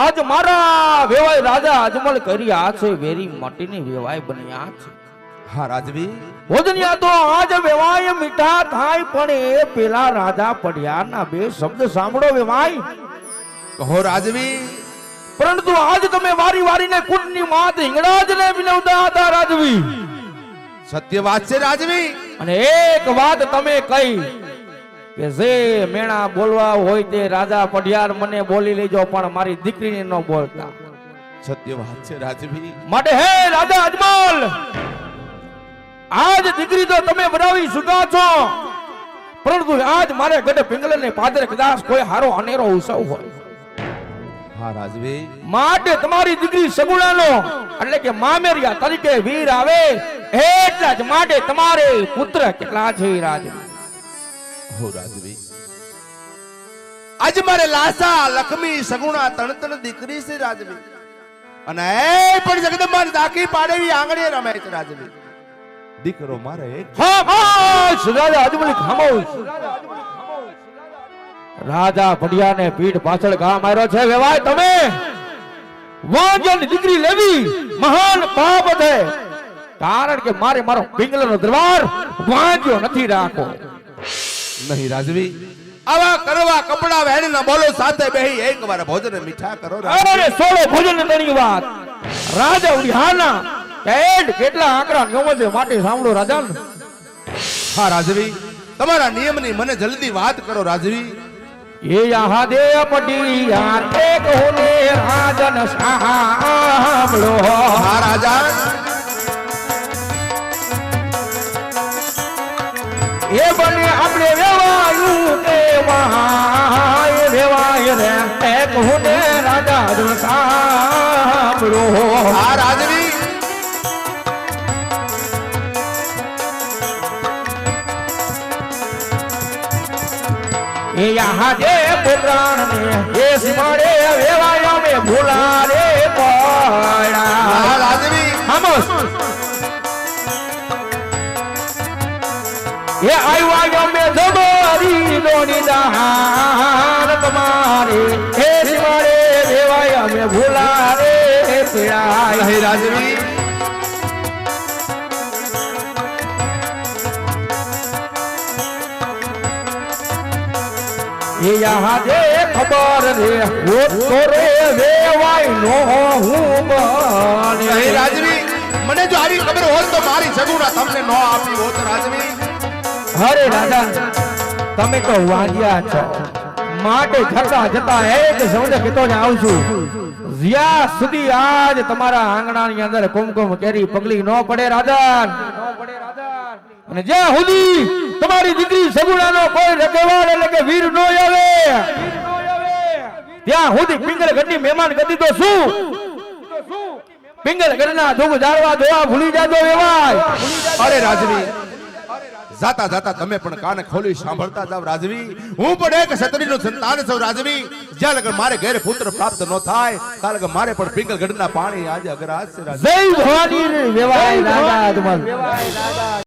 આજ મારા વેવાય રાજા અજમલ કર્યા છે વેરી માટીની વેવાય બન્યા છે. હા રાજવી, ભોજનિયા તો આજ વેવાય મીઠા થાય પણ એ પેલા રાજા પડિયારના બે શબ્દ સાંભળો વેવાય. કહો રાજવી. પરંતુ આજ તમે વારી વારીને કુંડની માત હિંગળાજને વિનવતા હતા રાજવી. સત્ય વાત છે રાજવી. અને એક વાત તમે કહી કે જે મેણા બોલવા હોય તે રાજા પઢિયાર મને બોલી લેજો પણ મારી દીકરીને ન બોલતા. સત્ય વાત છે રાજવી. માટે હે રાજા અજમલ, આજ દીકરી તો તમે બનાવી સુકા છો, પરંતુ આજ મારે ગઢ પિંગલને પાદરે કદાચ કોઈ હારો અનેરો ઉત્સવ હોય. હા રાજવી. માટે તમારી દીકરી સગુણાનો એટલે કે મામેરિયા તરીકે વીર આવે એટલા જ માટે તમારે પુત્ર કેટલા છે રાજવી? હો રાજવી, આજ મારે લાસા લક્ષ્મી સગુણા ત્રણ દીકરી છે રાજવી. અને એ પણ જગદંબા દાખી પાડેવી આંગણે રમે છે રાજવી. દીકરો મારે એક. ખામોશ રાજા અજમલ, ખામોશ. રાજા પડિયાને પીઠ પાછળ ઘા માર્યો છે વેવાય તમે. વાંજની દીકરી લેવી મહાન પાપ છે, કારણ કે મારે મારો પિંગલનો દરબાર વાંજ્યો નથી રાખો. નહીં રાજવી, આવા કરવા કપડા વહેણીના બોલો સાથે બેહી એકવાર ભોજન મીઠા કરો. અરે સોળો ભોજન તેની વાત રાજા ઉડિહાના કેટલા આંકડા નિયમો માટે સાંભળો રાજન. હા રાજવી, તમારા નિયમની મને જલ્દી વાત કરો રાજવી. એ યહાં દે પડિયાર એક હોને રાજન સાંભળો. હા રાજા. એ બને આપણે વેવાયું કેવાય વેવાય રે એક હોને રાજા સાંભળો. હા રાજવી. એ યહાં દે પુરાણ ને એ સિમાડે વેવાયા મે ભૂલા રે પડા. હા રાજવી. ખામોશ. એ આવ્યા મે જબરી દોની દહાન તમારે એ સિમાડે વેવાયા મે ભૂલા રે પડા. હે રાજવી. એ યહાં દે ખબર રે ઓ તો રે વેવાય નો હું બને. હે રાજવી, મને જો આવી ખબર હોત તો મારી સગુણા તમને ન આપી હોત રાજવી. અરે રાજા, તમે તો વાંજ્યા છો, માટે જતા જતા એક શબ્દ કહેતો જ આવશું. જ્યાં સુધી આજ તમારા આંગણાની અંદર કુમકુમ કેરી પગલી ન પડે રાજા, અને જ્યાં સુધી તમારી દીકરી સગુણાનો કોઈ રખેવાળ એટલે કે વીર ન આવે ત્યાં સુધી પિંગલગઢની મહેમાન ગતિ તો શું? પિંગલગઢના ધૂપ ઝાડવા જોવા ભૂલી જાજો વેવાય. અરે રાજવી, જાતા જાતા તમે પણ કાન ખોલી સાંભળતા જાવ રાજવી. હું પણ એક ક્ષત્રિયનું સંતાન છું રાજવી. જ્યાં લગન મારે ઘરે પુત્ર પ્રાપ્ત ન થાય ત્યાં લગન મારે પણ પિંગલગઢના પાણી આજે અગ્રાસ છે રાજવી. જય ભવાની વેવાય રાજા અજમલ.